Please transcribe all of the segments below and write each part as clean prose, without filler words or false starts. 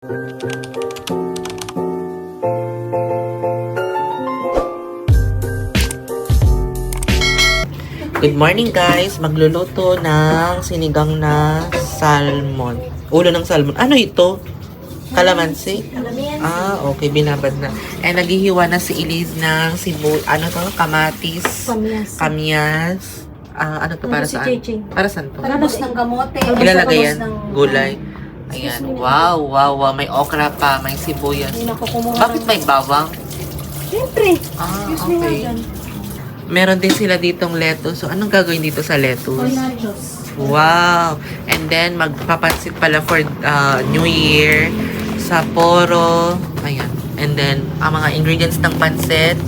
Good morning guys! Magluluto ng sinigang na salmon. Ulo ng salmon. Ano ito? Kalamansi? Ah, okay. Binabad na. And naghihiwa na si Elise ng kamatis. Kamyas. Ano to? Para saan? Para saan to? Talbos ng kamote. Ilalagay yan? Gulay. Ayan. Wow. May okra pa. May sibuyas. Bakit may bawang? Siyempre. Okay. Meron din sila ditong lettuce. So, anong gagawin dito sa lettuce? Nachos. Wow! And then, magpapansit pala for New Year. Saporo. Ayan. And then, ang mga ingredients ng pansit.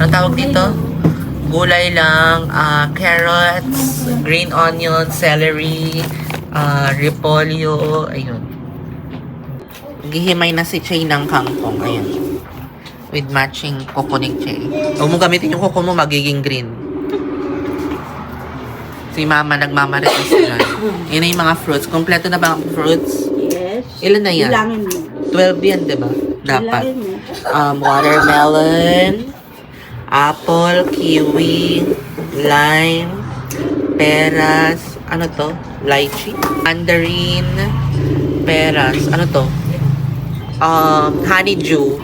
Anong tawag dito? Gulay lang. Carrots, green onion, celery, repolyo. Ayun. Gihimay na si Chay ng kangkong. Ayan. With matching coconut cherry. Huwag mo gamitin yung coco mo, magiging green. Si mama nagmamarites na. Yan na yung mga fruits. Kompleto na ba ang fruits? Yes. Ilan na yan? Bilangin mo. 12 yan, diba? Dapat. Bilangin mo. Watermelon, apple, kiwi, lime, peras, ano to? Lychee, mandarin, peras, ano to? Honeydew,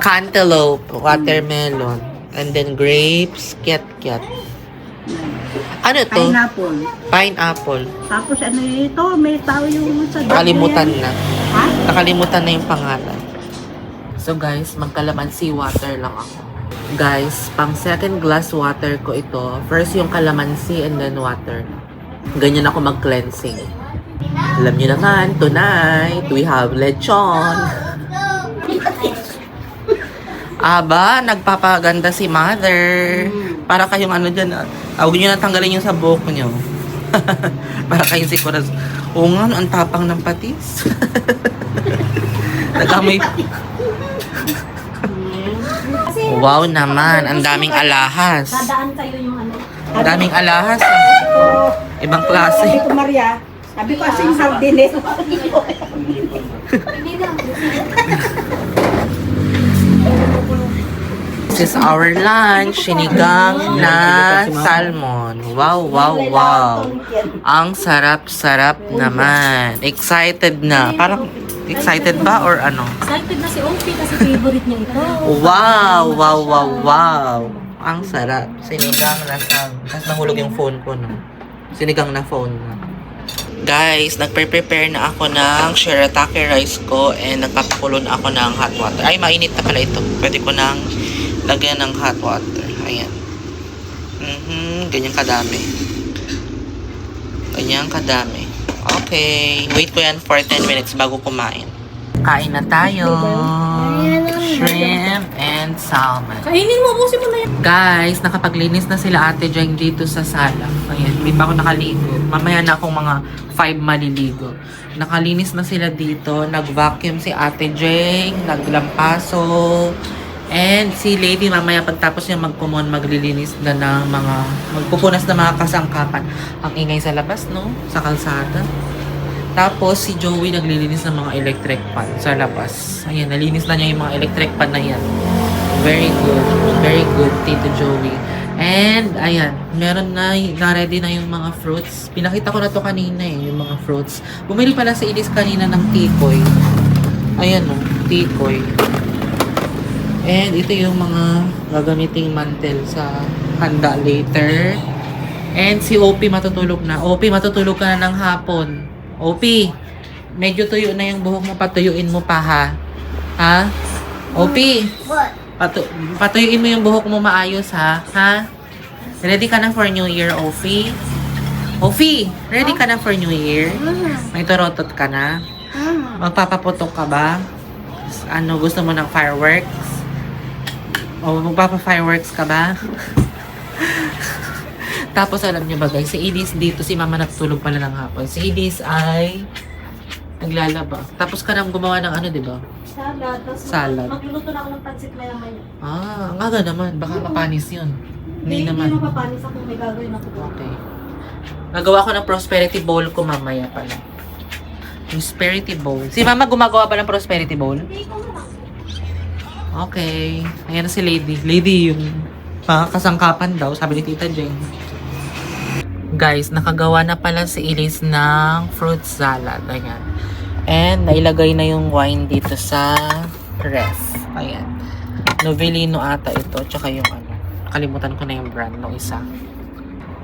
cantaloupe, watermelon, and then grapes, kiat-kiat. Ano to? Pineapple. Tapos ano ito? May tao yung sa Nakalimutan na. Ha? Nakalimutan na yung pangalan. So guys, magkalamansi water lang ako. Guys, pang second glass water ko ito. First yung kalamansi and then water. Ganyan ako mag-cleansing. Alam niyo naman, tonight, we have lechon. Aba, nagpapaganda si mother. Para kayong ano dyan. Huwag nyo na tanggalin yung sa buhok nyo. Para kayong si Kuraz. Oo nga, ang tapang ng patis. Nagamoy. Wow naman, ang daming alahas. Dadaan kayo yung ano. Ang daming alahas. Ibang klase. Sabi ko, Maria. Sabi ko, asing sardines. This is our lunch, sinigang na salmon. Wow. Ang sarap-sarap naman. Excited na. Parang excited ba or ano? Excited na si Opie kasi favorite niya ito. Wow. Ang sarap. Sinigang na salmon. Tapos nahulog yung phone ko, no? Sinigang na phone na. Guys, nagpe-prepare na ako ng shirataki rice ko and nagpapakulo na ako ng hot water. Ay, mainit na pala ito. Pwede ko nang lagyan ng hot water. Ayan. Ganyan kadami. Okay. Wait ko yan for 10 minutes bago kumain. Kain na tayo. Shrimp and salmon. Kainin mo, busin mo na yan. Guys, nakapaglinis na sila Ate Jeng dito sa sala. Ayan, hindi pa ako nakaligo. Mamaya na akong mga 5 maliligo. Nakalinis na sila dito. Nag-vacuum si Ate Jeng. Naglampaso. And si Lady, mamaya pagtapos niya magkumon, maglilinis na ng mga, magpupunas na mga kasangkapan. Ang ingay sa labas, no? Sa kalsada. Tapos, si Joey naglilinis ng mga electric pan sa labas. Ayan, nalinis na niya yung mga electric pan na yan. Very good, Tito Joey. And, ayan, meron na, na-ready na yung mga fruits. Pinakita ko na to kanina yung mga fruits. Bumili pala si Elise kanina ng tikoy. Ayan tikoy. And, ito yung mga gagamiting mantel sa handa later. And, si Opie matutulog na. Opie, matutulog ka na ng hapon. Opie, medyo tuyo na yung buhok mo, patuyuin mo pa ha. Ha? Opie, patuyuin mo yung buhok mo maayos ha. Ha? Ready ka na for New Year, Opie? Opie, ready ka na for New Year? May turotot ka na? Magpapaputok ka ba? Ano, gusto mo ng fireworks? O magpapa-fireworks ka ba? Tapos alam niyo ba guys, si Elise dito, si mama natutulog pala ng hapon. Si Elise ay naglalaba. Tapos ka nang gumawa ng ano, di ba? Salad. Magluluto na ako ng pansit maya-maya. Ang aga naman. Baka mapanis yun. Hindi naman. Hindi mapapanis ako, may gagawin ako. Okay. Nagawa ko ng prosperity bowl ko mamaya pala. Prosperity bowl. Si Mama gumagawa pa ng prosperity bowl? Hindi ko na. Okay. Ayan na si Lady. Lady yung kasangkapan daw, sabi ni Tita Jane. Guys, nakagawa na pala si Elise ng fruit salad. Ayan. And nailagay na yung wine dito sa ref. Ayan. Novellino ata ito. Tsaka yung ano. Kalimutan ko na yung brand no isa.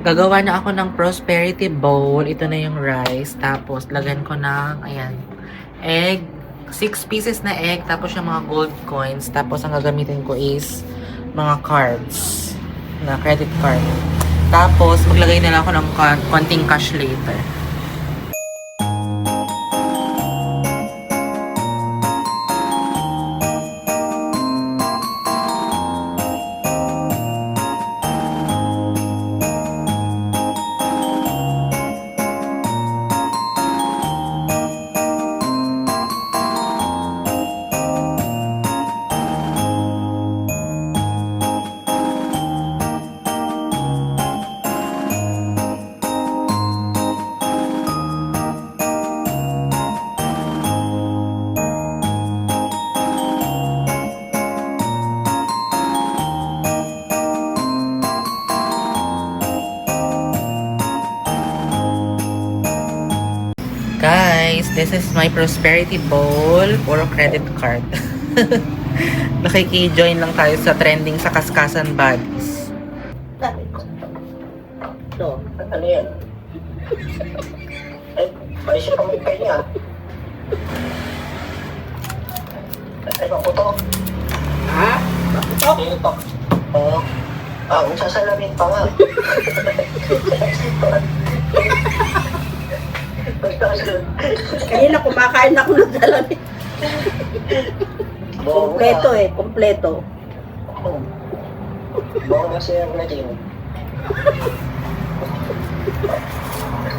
Gagawa na ako ng prosperity bowl. Ito na yung rice. Tapos, lagyan ko ng, ayan, egg. 6 pieces na egg. Tapos, yung mga gold coins. Tapos, ang gagamitin ko is mga cards. Na credit card. Tapos, maglagay na lang ako ng konting cash later. Guys, this is my prosperity bowl. Puro credit card. Nakiki-join lang tayo sa trending sa Kaskasan Buddies. No, ano yan? Ay, may siya pang ipay niya. Ay, paputok. Ha? Sino to? Oo. Ang sasalamin pa nga. Kanina kumakain ako ng salamin. Kompleto eh, kompleto. Bawang masayang na din.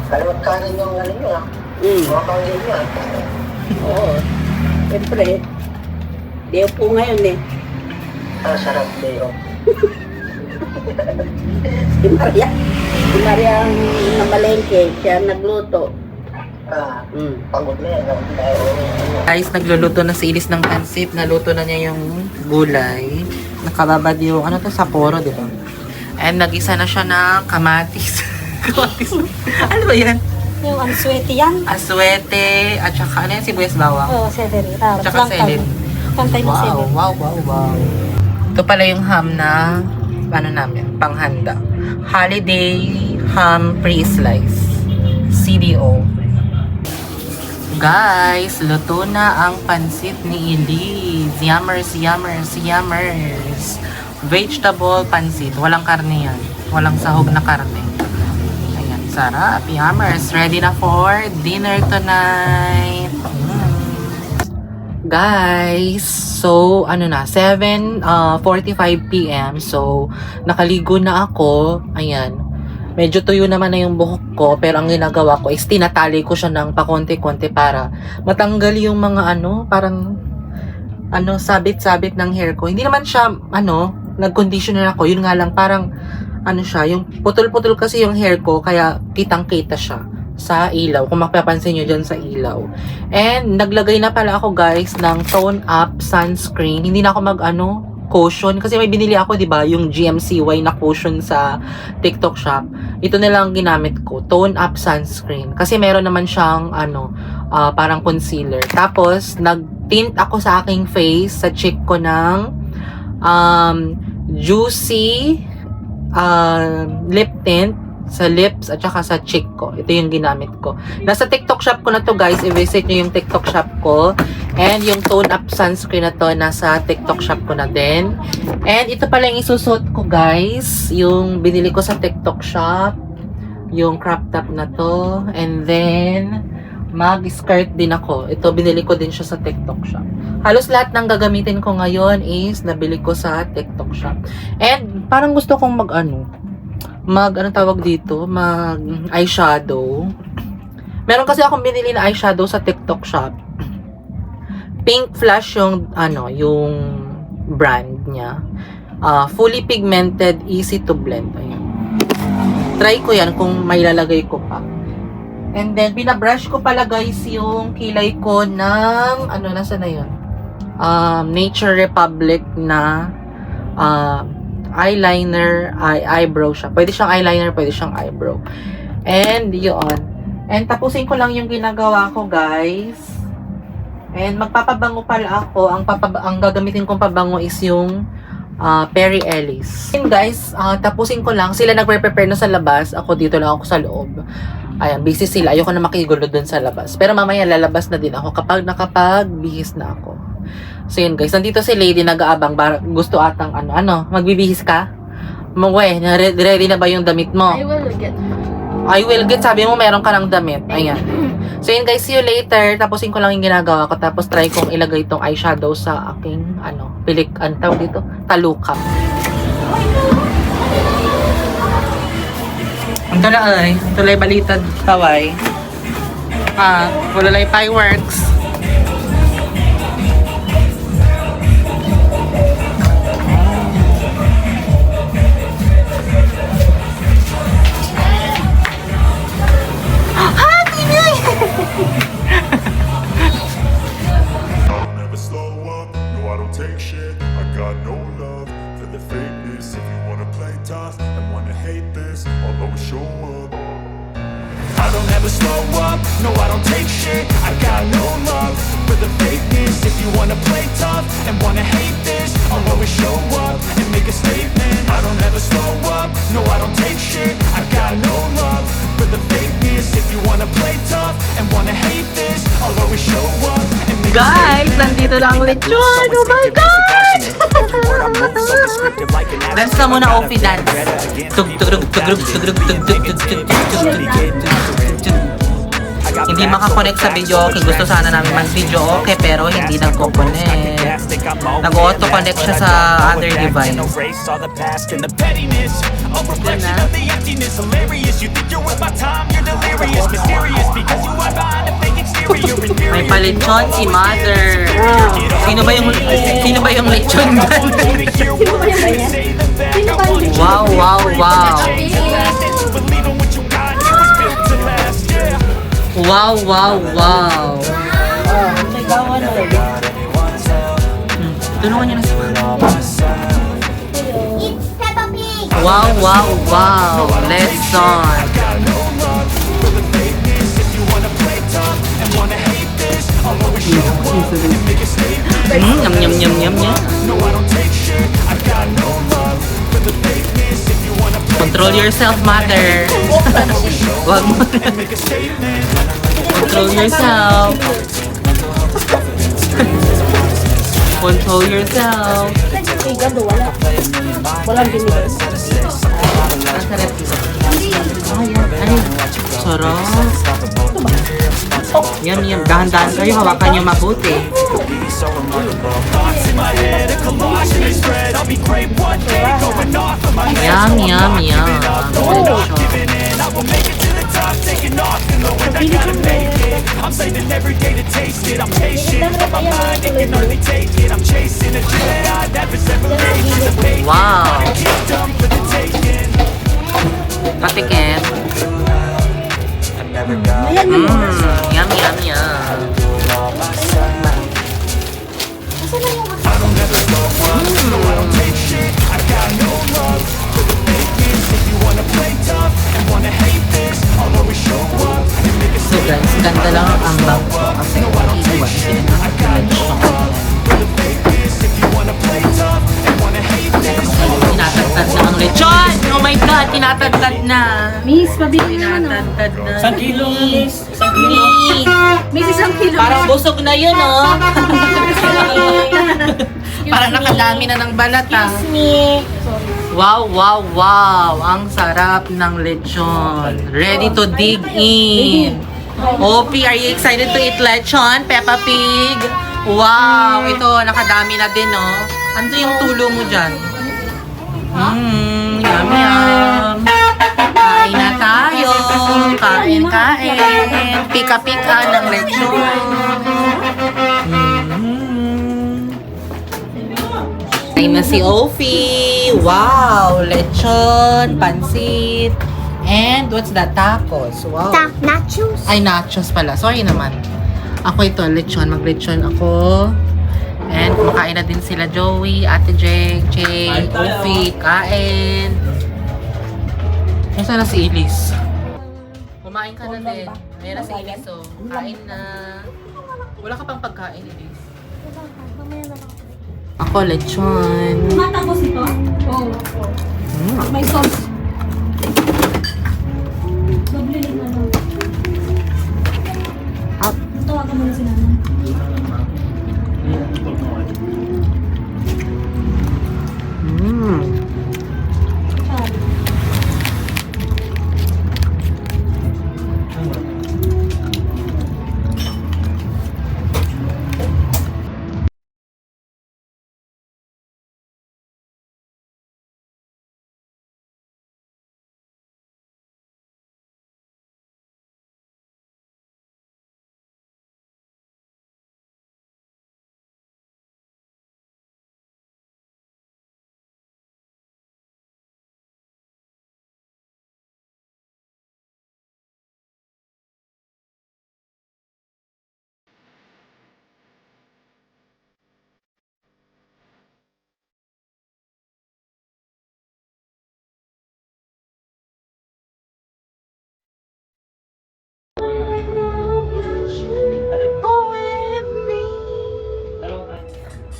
Kalawat kanin yung ano niya. Mga pangin niya. Oo. Siyempre, Deo po ngayon eh. Sarap Deo. Si Maria ang namalengke, siya nagluto. Pagod na yan. Guys, nagluluto na si Elise ng pansit. Naluto na niya yung gulay. Nakababad yung, ano to, saporo, di ba? And nag-isa na siya ng kamatis. Kamatis. Ano ba yan? Yung answete yan. Aswete, at saka ano yan, sibuyas bawang. Oo, celery. Tsaka celery. Kantay ng Wow, celery. wow. Ito pala yung ham na, ano namin, panghanda. Holiday ham pre-slice. CDO. Guys, luto na ang pansit ni Elise. Yummers. Vegetable pansit. Walang karne yan. Walang sahog na karne. Ayan, sarap. Yummers. Ready na for dinner tonight. Guys, so, ano na, 7:45 p.m. So, nakaligo na ako. Ayan. Medyo tuyo naman na yung buhok ko, pero ang ginagawa ko is tinatali ko siya ng pakonti-konti para matanggal yung mga parang sabit-sabit ng hair ko. Hindi naman siya nag-conditioner ako. Yun nga lang parang siya, yung putol-putol kasi yung hair ko kaya kitang-kita siya sa ilaw. Kung mapapansin nyo dyan sa ilaw. And naglagay na pala ako guys ng tone up sunscreen. Hindi na ako cushion kasi may binili ako 'di ba yung GMCY na cushion sa TikTok shop. Ito na lang ginamit ko, tone up sunscreen kasi meron naman siyang parang concealer. Tapos nag-tint ako sa aking face sa cheek ko ng Juicy lip tint sa lips at saka sa cheek ko. Ito yung ginamit ko. Nasa TikTok shop ko na to guys. I-visit nyo yung TikTok shop ko. And yung tone up sunscreen na to nasa TikTok shop ko na din. And ito pala yung isusuot ko guys. Yung binili ko sa TikTok shop. Yung crop top na to. And then mag-skirt din ako. Ito binili ko din siya sa TikTok shop. Halos lahat ng gagamitin ko ngayon is nabili ko sa TikTok shop. And parang gusto kong mag eyeshadow. Meron kasi akong binili na eyeshadow sa TikTok shop. Pink Flash yung yung brand niya. Fully pigmented, easy to blend. Ayan. Try ko yan kung may lalagay ko pa. And then, binabrush ko pala guys yung kilay ko ng, nasa na yun? Nature Republic na eyeliner, eyebrow siya. Pwede siyang eyeliner, pwede siyang eyebrow. And, yun. And, tapusin ko lang yung ginagawa ko guys. And, magpapabango pala ako. Ang gagamitin kong pabango is yung Perry Ellis. And guys, tapusin ko lang. Sila nagre-prepare na sa labas. Ako dito lang ako sa loob. Ayan, busy sila. Ayoko na makigulo dun sa labas. Pero mamaya lalabas na din ako kapag nakapagbihis na ako. So yun guys, nandito si Lady nag-aabang. Gusto atang magbibihis ka? Mungwe, ready na ba yung damit mo? I will get. Sabi mo meron ka ng damit. Ayan. So yun guys, see you later. Tapusin ko lang yung ginagawa ko. Tapos try kong ilagay itong eyeshadow sa aking, tawag dito? Talukap. Ang tulay. Tulay balitad taway. Walalay fireworks. I'll never slow up, no I don't take shit. I got no love for the fakeness. If you wanna play tough and wanna hate this, I'll always show up. I don't ever slow up, no I don't take shit. I got no love for the fakeness. If you wanna play tough and wanna hate this, I'll always show up and make a statement. I don't ever slow up, no I don't take shit. I got no love for the fakeness. If you wanna play tough and wanna hate this, I'll always show up and make a Guys, nandito lang ulit yun. Oh my God! Dance ka muna, Ofi, dance. Tug, tug, tug, tug, tug, tug, tug, tug, tug, tug, tug, tug. Hindi makakonect sa video okay. Gusto sana namin mag-video okay, pero hindi nagko-connect. Nag-auto-connect siya sa other device. May palechon si Mother. Sino ba yung lechon dyan? Wow, wow, wow. Wow, wow, wow. Tulungan niyo na si Mama. Wow, wow, wow. Lesson. Yum, yum, yum, yum, yum. Control yourself, Mother. Wag mo. Control yourself. Control yourself. Walang binigay. Sarap. Yum, yum. Dahan-dahan kayo. Hawakan nyo mabuti. Yum, yum, yum. I'm saving every day to taste it. I'm patient, but my mind it can hardly take it. I'm chasing a dream I never separated the pain. Wow. Kicked up for the taking. Patikin. Yum, yum, yum. I don't ever slow up, no I don't take shit. I got no love for the fakeness. If you wanna play tough and wanna hate this, I'll always show up and make a So guys, ganda lang ang ambang ko kasi iiwan sila ng connection. If you wanna play tough and wanna hate this, Tinatagtad na ang lechon! Oh my God, tinatagtad na! Miss, pabili na naman. Tinatagtad na. Isang kilo, Miss! isang kilo. Miss, isang kilo. Parang busog na yun, oh! Parang nakadami na ng balat, ah. Wow, wow, wow! Ang sarap ng lechon. Ready to dig in. Opie, are you excited to eat lechon, Peppa Pig? Wow! Ito, nakadami na din, oh. Ano yung tulo mo dyan? Yum, yum. Kain na tayo. Kain, kain. Pika-pika ng lechon. Kain na si Ophie. Wow! Lechon, pansit, And what's that? Tacos. Wow. Nachos. Ay, nachos pala. Sorry naman. Ako ito, lechon. Mag-lechon ako. And kumakain na din sila Joey, Ate Jeng, Jay, Ufi, kain. Nasaan na si Elise? Kumain ka na din. Ayan na si Elise, oh. Kain na. Wala ka pang pagkain, Elise. Ako, lechon. Matapos ito? Oo. May sauce. Doble lima lang. Up. Tawagan mo na si Nana.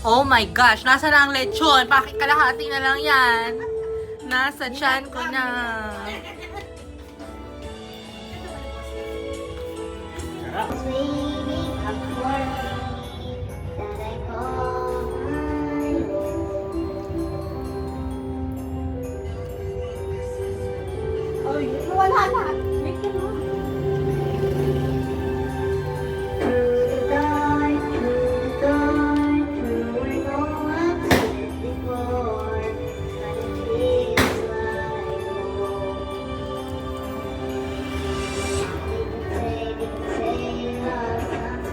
Oh my gosh, nasa na ang lechon? Bakit kalahati na lang yan? Nasa tiyan ko na. Wala na. Wait ka na.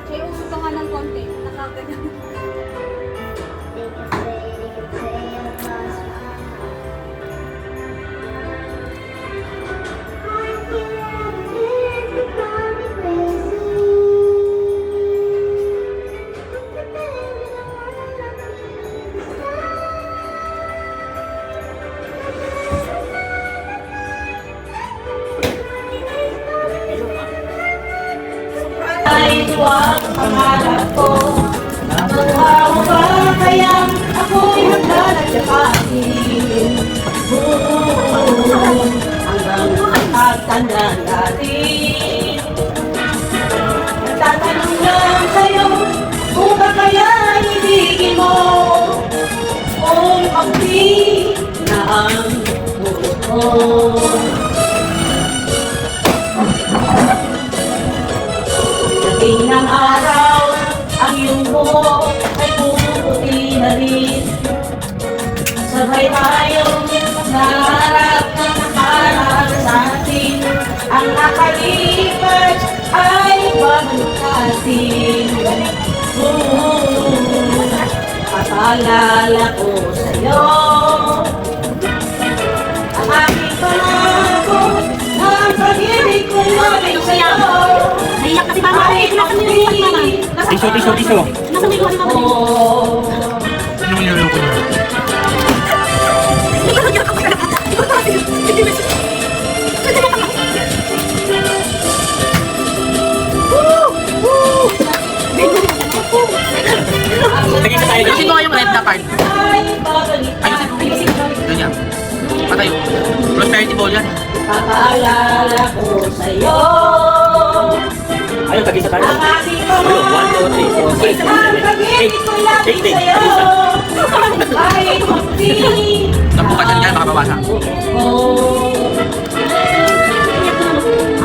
Kaya usok ka nga ng konti. Nakakagal. Ay, huwag pangarap ko. Nakuha mo ba kaya ako'y naglalagyapain? Hanggang magtanda natin. Nagtatanong lang sa'yo, kung ba kaya ibigin mo? O pagdi na ang buot mo. Dating ng araw, ang iyong buhok ay puputi na rin. Sabay tayong naharap na nakaharap sa atin. Ang nakalipas ay babalik natin. Paalala ko sa'yo ang aking pangako na ang pag-ibig ko lumabig sa'yo. Naiyak kasi mama. Nasa may luwan, mama. Tiso. Nasa may luwan, mama. Anong niloloko niyo? Tingin ka tayo dyan. Ayusin mo kayong rent na card. Ayusin mo. Ganyan. Patay. Prosperity ball yan. Papaalala ko sa'yo Ayun, tag-isa tayo. ang aking Ayun, 1, 2, 3, 4, 5, 6, 7, 8, 8. Kahit magdi Nabukasan yan, baka mabasa.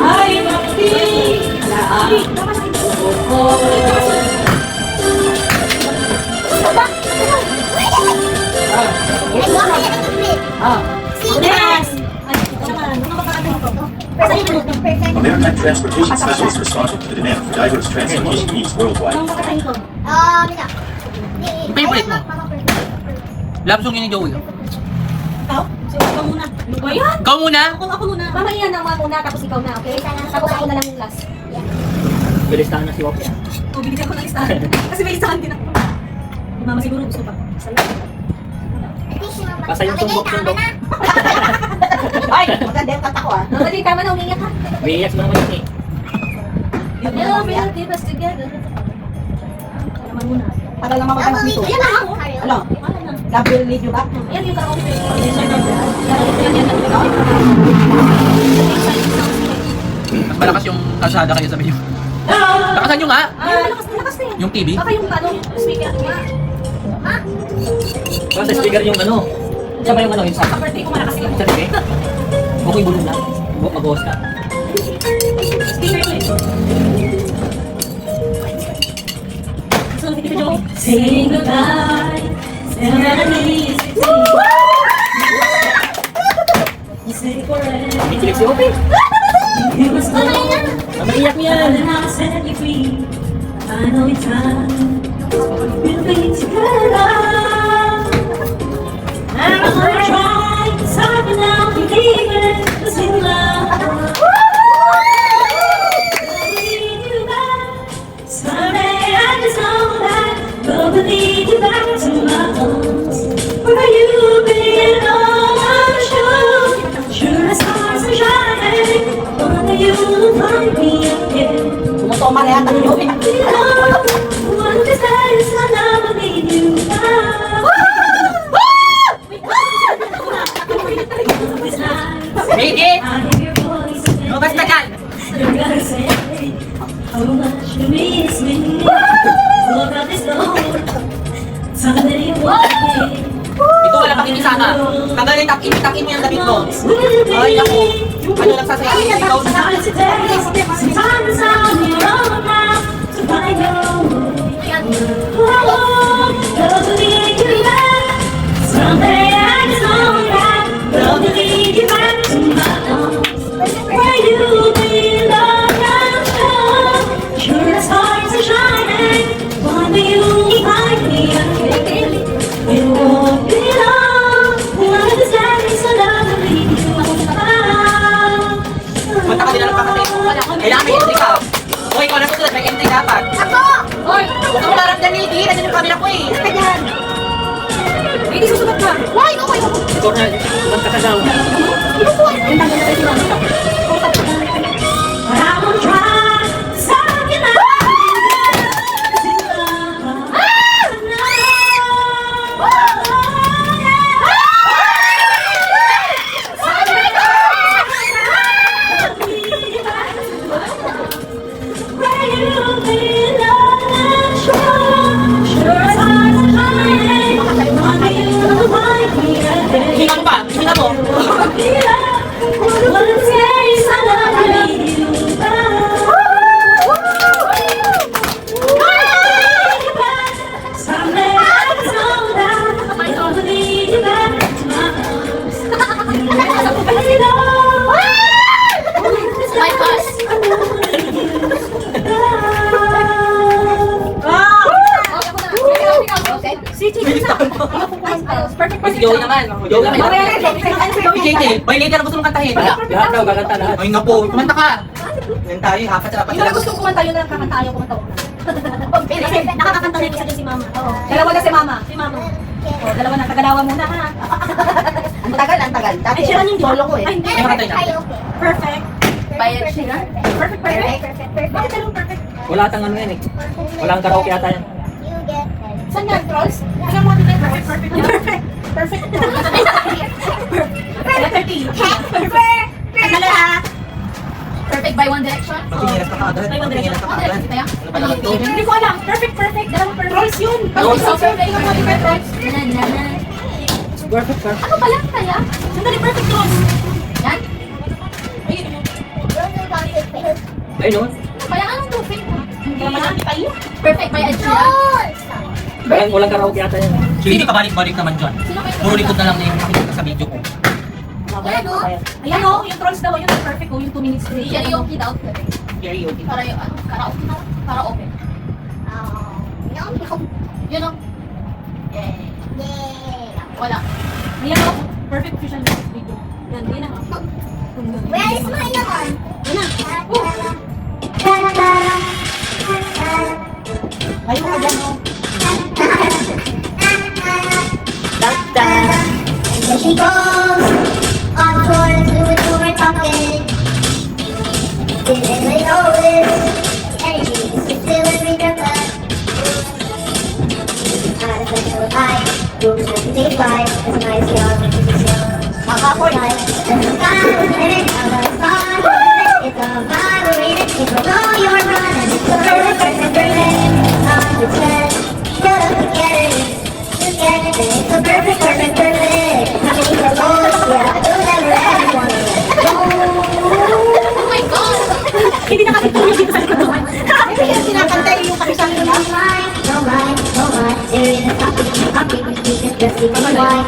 ay magdi na ang buhok ko. Yes! Ay, tsaka, A maritime transportation specialist responsible for the demand for diverse transportation needs worldwide. Favorite mo? Love song yun ni Joey. Ikaw? So, ikaw muna. Ano ba yan? Ikaw muna! Ako muna. Mamaya na muna, tapos ikaw na, okay? Tapos ako na lang yung last. Bilistahan na si Wap yan. O, bibigyan ko ng listahan. Kasi may listahan din ako. Di mama siguro gusto pa. Basta yung tumbok-tumbok. Ay, maganda yung kanta ko ah. Dali, tama na, umiiyak ka. Biyas mo naman yun eh. Hello, we'll keep us together. Naman muna. Tagal naman maganda dito. Ayan na ako. Ano? Love will lead you back. Ayan yung karaoke. Mas malakas yung kalsada kayo sabi niyo. Lakasan nyo nga! Lakas na yun. Yung TV? Baka yung ano, speaker nga. Basta speaker yung ano. Siya ba yung ano, yung sa Birthday ko malakas yun. sa TV? Huwag yung bulong lang. Mag-host ka. Speaker ko eh. So, hindi ko joke. Say goodbye. You say forever. Kikilig si Ope. You must know. Maiyak mo yan. And I'll set you free. I know it's time. We'll be together. I'm gonna try to stop it now. Believe it. Cause in love. Someday I just know that love will lead you back to my arms. Where you belong, I'm sure. Sure as stars are shining. One day you'll find me again. Tumusoma na yata nyo. One of these days I'll never leave you now. Baby! I hear your voice again. Lumabas na dyan! You gotta say how much you miss me. Look out this door. Someday you want me. Ito wala pakikisama. Tagalin, takin mo yung damit mo. Ay, naku. Ano nagsasaya? Ikaw na. Sometimes I'm your own now to find your way. Love will lead you back. Someday I just know that love will lead you back to my arms. Where you belong, I'm sure. Sure as stars are shining. One day you'll find me again. You won't be long. One of these days I'll never leave you alone. Punta ka din lang kakatay. Kailangan may entry ka. O, ikaw na susunod. May entry dapat. Ako! Hoy! Huwag mo larap dyan, Lady. Nandiyan yung camera ko eh. Ano ka dyan? Hindi susunod ka. Why? Okay. Ikaw na, manta ka daw. But I won't try to stop you now. Where you belong, I'm sure. Sure as stars are shining. One day you'll find me again. Hinga mo pa. Hinga mo. Joey naman. Joey naman. JT, may lady na gusto mong kantahin. Lahat daw, gaganta lahat. Ay nga po, kumanta ka. Yan tayo, apat sa apat. Yung na gusto kumanta, yun na lang kakanta, ayaw kumanta ko. Kasi nakakakanta na isa din si Mama. Dalawa na si Mama. Si Mama. Dalawa na, tagalawa muna ha. Ang tagal, ang tagal. Dati Ay, siya lang yung solo ko eh. Ay, hindi. Ano kantay na? Perfect. Bayad siya. Perfect, perfect. Bakit dalawang perfect? Wala tang ano yan eh. Wala ang karaoke ata yan. Saan yan, Trolls? Alam mo, perfect, perfect. Perfect. Perfect. Perfect. Ano ha? Perfect by One Direction? Magpingiras ka agad. Magpingiras ka agad. Kaya? Ano ba naman to? Hindi ko alam. Perfect, perfect. Dalawang perfect. Trolls yun. Trolls. So, perfect yung mga perfect. Perfect ka. Ano ba yan kaya? Sandali, perfect Trolls. Yan? Ayun nun. Ano ba yan? Anong perfect? Hindi naman natin tayo. Perfect by Ed Sheeran? Walang karaoke ata yan. Hindi ka balik-balik naman dyan. Puro likod na lang na yung makikita sa video ko. Ayan o. Ayan o, yung Trolls daw, yun yung perfect o, yung 2 minutes break. Karaoke daw. Karaoke. Para yung ano? Karaoke na? Karaoke. Yun o. Wala. Ayan o, perfect fusion. didn't let go of this energy. Sit still and read your blood. Not a special life. Rules have to take flight. As a nice young, makapoy. And the sky was the limit. Now the sun was the limit. It's a Bible reading. It will blow your mind. And it's perfect, perfect, perfect. 100%. Shut up and get it. Just get it. It's a perfect, perfect, perfect. How many hellos? Yeah, you'll never ever want it. Oh my God! Hindi na kasi tuloy dito sa likod mo. Kaya kinakantay yung kapisan ko. Don't mind, don't mind, don't mind. There is a topic, we can just see why.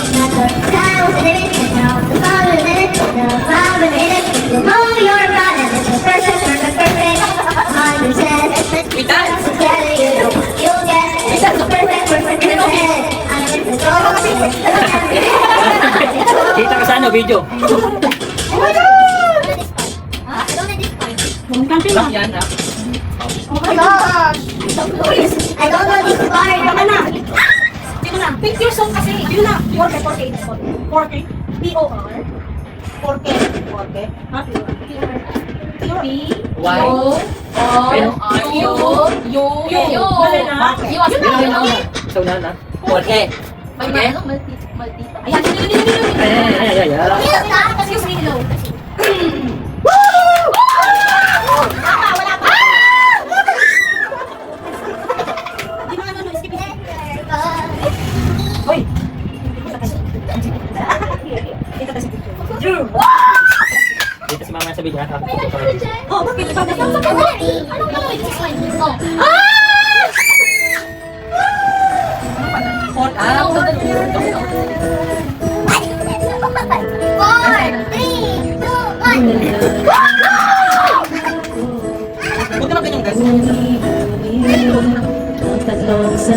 Not the sky was the limit, and now the sun is in it, the cloud is in it. You'll know you're right, and it's a perfect, perfect, perfect. 100%. Together you know, you'll get it. It's a perfect, perfect, perfect. I'm in control. Kita ka sa ano, video? Oh my God! I don't like this part. Lang yan, ha? Oh my God! I don't know this part. Dito na. Pick your song kasi. Dito na. 4K. 4K. P-O-R. 4K. 4K. Ha? P-O-R. Why? So na na. Okay. Okay. Ayan. Ay. Excuse me, hello. Di ba ano, skip it. Hoy. Dito si mama sa video, ha? Oh, bakit? Tatlong sa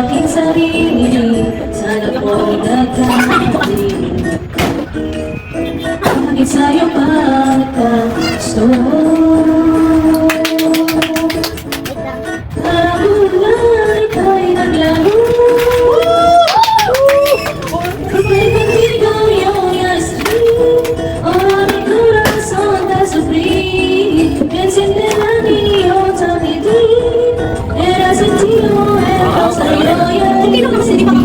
aking sarili, sana po'y nagkamali. Bakit sa'yo pagkagusto? Parang ika'y naglago. Kapag contigo yung yasri, oh, mi corazón te sufrí. Enciende la niño, también. Era sentido, era sa'yo yan. Hindi naman kasi di ba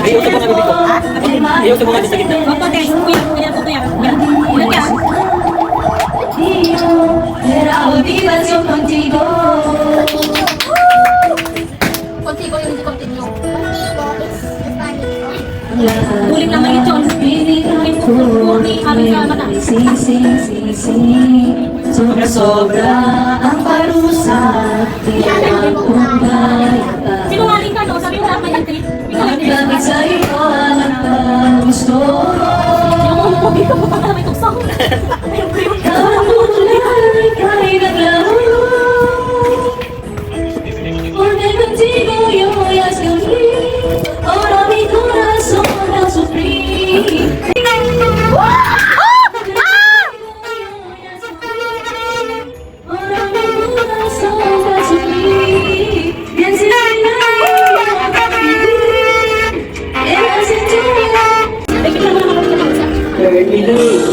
Ayaw sa mga bibig ko. Ayaw sa mga di sa gitna. Era motivación contigo. Contigo yung hindi continue. Ulit naman ito. Binigay ko. Sobra ang parusa. Di alam kung kaya ka. Sinungaling ka, no? Sabi mo dapat yung trip. Bakit sa'yo alam ka gusto? Yung pogi ka pa naman itong song. Kamulay kay naglaro. Porque contigo yo ya sufrí. Ahora mi corazón no sufrí. Ahora mi corazón no sufrí. Bien si era sentido. Turn me loose.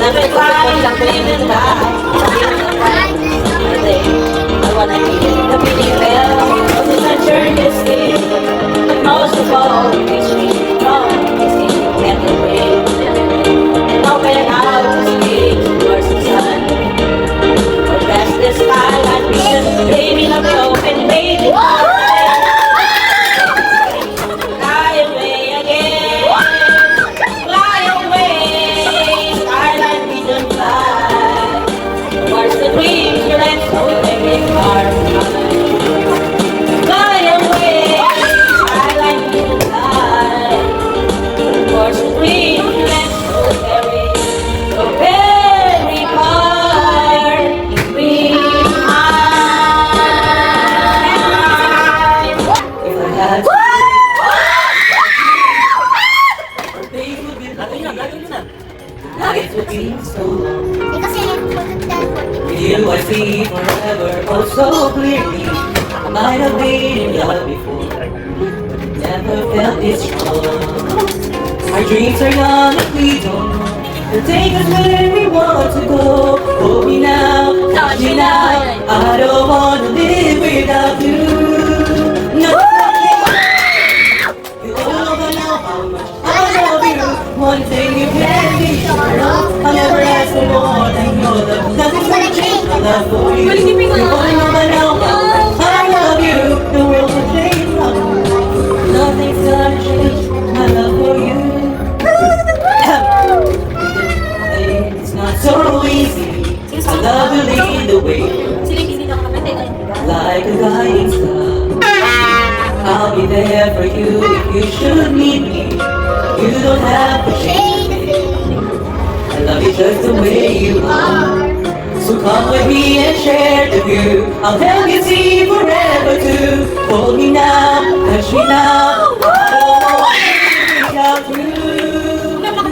Never find a living life. I wanna be the pretty bell. Cause it's a journey still. But most of all, it makes me strong. It's in the candle ring. And open out the stage towards the sun. Or past the skyline vision. Baby, love me open, baby. Fly away again. Fly away. Skyline vision fly. Towards the dream you let so every car fly away. Skyline vision fly. Towards the dream you let so every car we if I had to days would be life would be so long. With you I see forever, oh so clearly. I might have been in love before, never felt this strong. Our dreams are young and we don't know. They'll take us where we want to go. Hold me now, touch me now. I don't wanna live without you. No, you all know how much I love you. One thing you can be sure of, I'll never ask for more than your love. Nothing's gonna change my love for you. You all know by now how much I love you. The world will change my love. Nothing's gonna change my love for you. It's not so easy. I love to lead the way, like a guiding star. I'll be there for you if you should need me. You don't have to change me. I love you just the way you are. So come with me and share the view. I'll help you see forever too. Hold me now, touch me now. I don't want to live without you.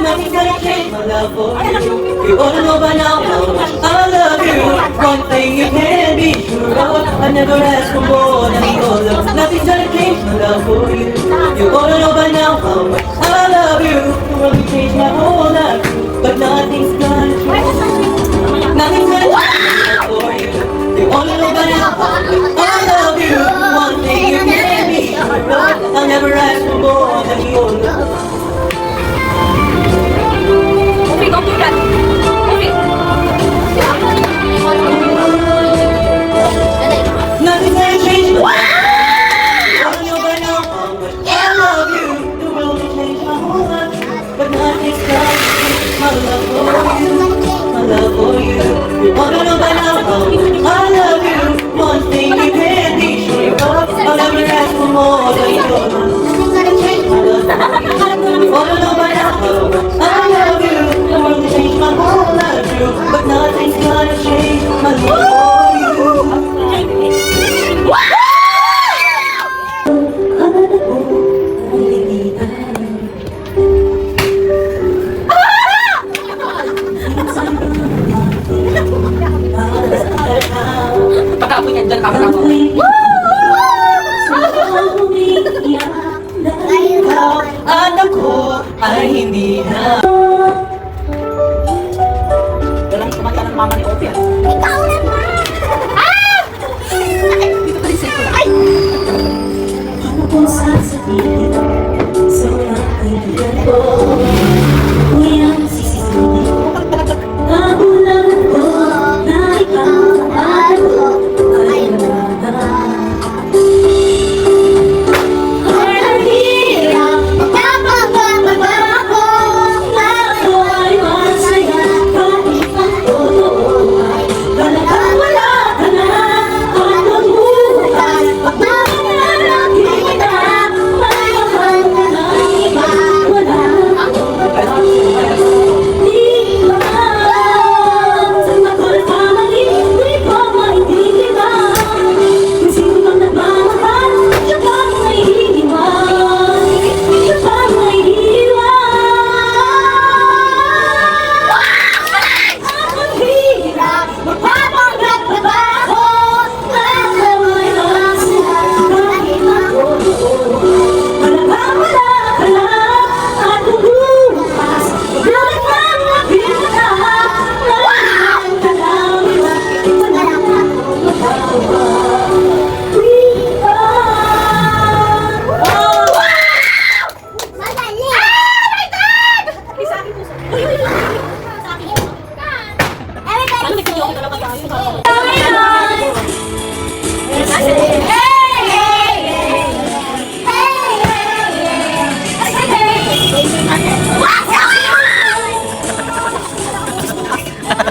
Nothing's gonna change my love for you. You ought to know by now how much I love you. One thing you can be sure of, I never ask for more than your love. Nothing's gonna change my love for you. You ought to know by now how much I love you. The world will change my whole life, but nothing's gonna change. Nothing's gonna change my love for you. You ought to know by now how much I love you. One thing you can be sure of, I'll never ask for more than your love. Don't do that. Nothing's gonna change my life. I know by now how much I love you. The world will change my whole life, but nothing's gonna change my love for you. My love for you. You wanna know by now how much I love you. One thing you can be sure of, I'll never ask for more than your love. Nothing's gonna change my love for you. You wanna know by now how much I love you. The world will change my whole life too, but nothing's gonna change my love for you. Pagka niyan dyan, kamera ko. At ako ay hindi na. Walang kumanta ng mama ni Opia. Ikaw naman! Dito pa rin sa ito. Ay! Ano kung sasabihin sa mga kaibigan ko? Kuyang sisisihin kagulan ko na ikaw at ako ay nararamdaman. Ang hirap napapagpapa ko na ako ay masaya kahit ang totoo ay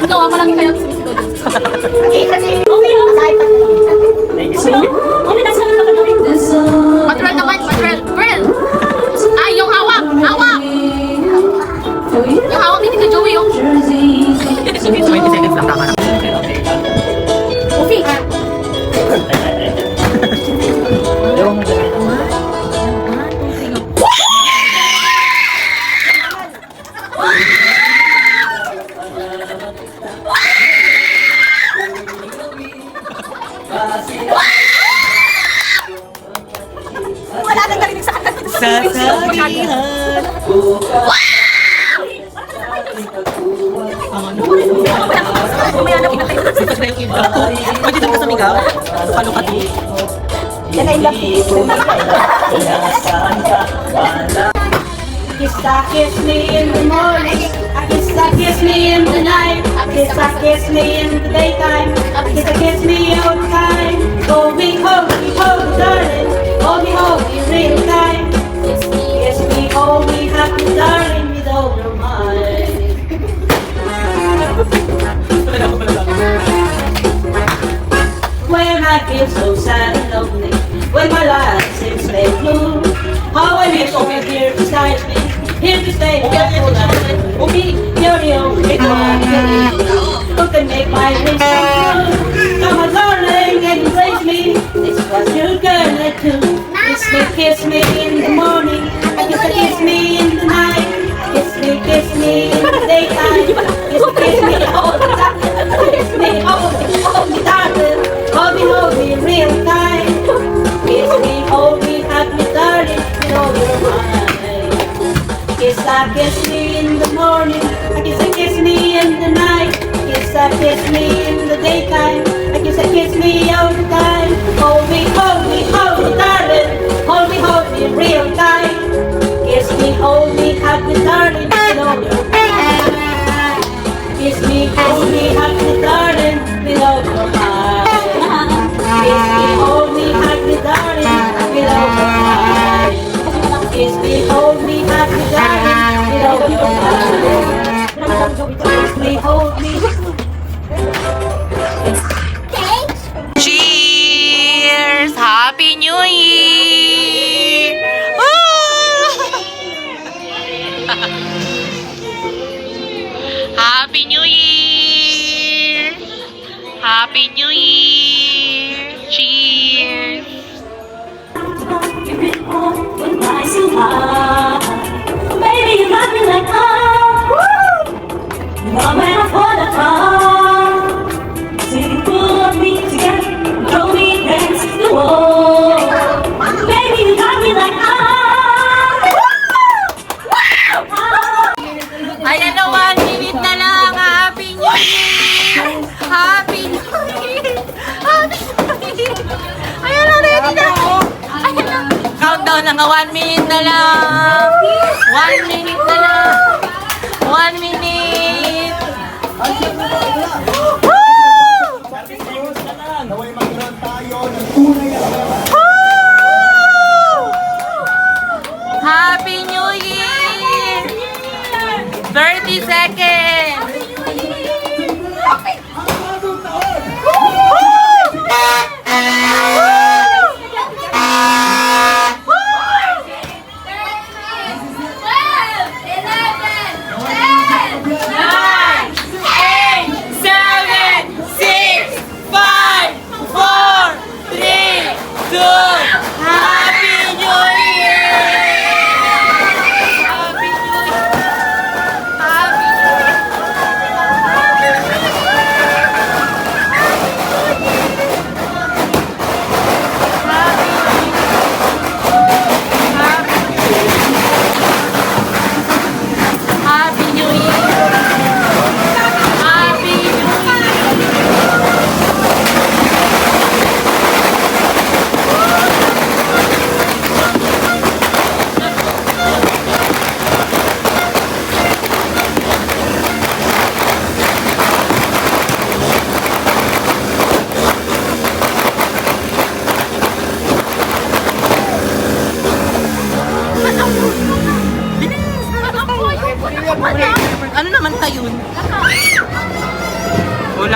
Ikaw, ako lang kayo sumisigaw dun. Patrol naman, patrol. Pearl! Ay, yung hawak! Hawak! Yung hawak ni Tito Joey, oh. 20 seconds lang tama na. Ufi! Wala nang narinig sa kanta. Sasabihan. Mamaya na pinatay. Sipas na yung iba. Pwede doon ka sumigaw? Paano ka doon? Yan ay love. Kiss me in the morning. Kiss me in the night. Kiss me in the daytime. Kiss me all the time. Hold me, darling. Hold me, real time. Kiss me, hold me, happy darling, with all your mind. When I feel so sad and lonely, when my life seems like blue, how I wish you were here beside me, here to stay for me. You're the only one who can make my dreams come true. Come on, darling, and embrace me. This is what you're gonna do. Kiss me in the morning, kiss me in the night, kiss me in the daytime, kiss me all the time, kiss me all the time, hold me real time, hold me happy darling, with all your mind. Kiss me in the morning, kiss me in the night, kiss me in the daytime, kiss me all the time, hold me darling, hold me real time, hold me happy darling, with all your mind. Kiss me happy darling, with all your mind. Hold me happy darling, with all your mind. Kiss me, hold me happy darling, with all your mind. Kiss me, hold me. Cheers! Happy New Year! Happy New Year! Happy New Year! Cheers! Baby, you got me like Mama, when I fall apart, till you pull me together, throw me against the wall. Baby, you got me like Ayan na, 1 minute na lang. Happy New Year! Happy New Year! Happy New Year! Ayan na, ready na! Ayan na. Countdown na nga, 1 minute na lang. 1 minute na lang. 1 minute. Woo! Happy New Year! 30 seconds!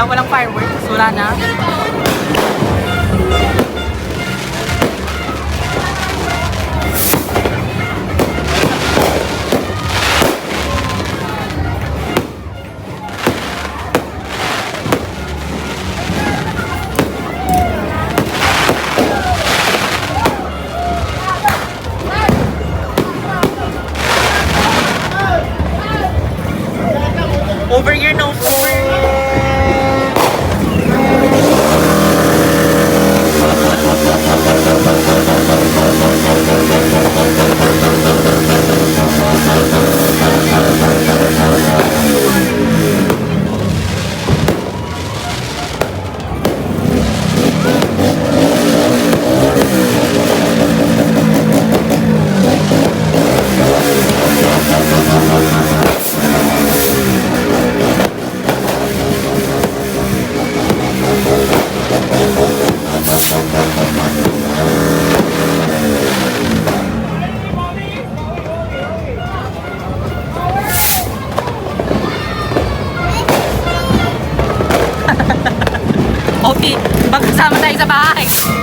walang fireworks. Wala na. Over your nose. Okay, magkasama tayo sa bahay.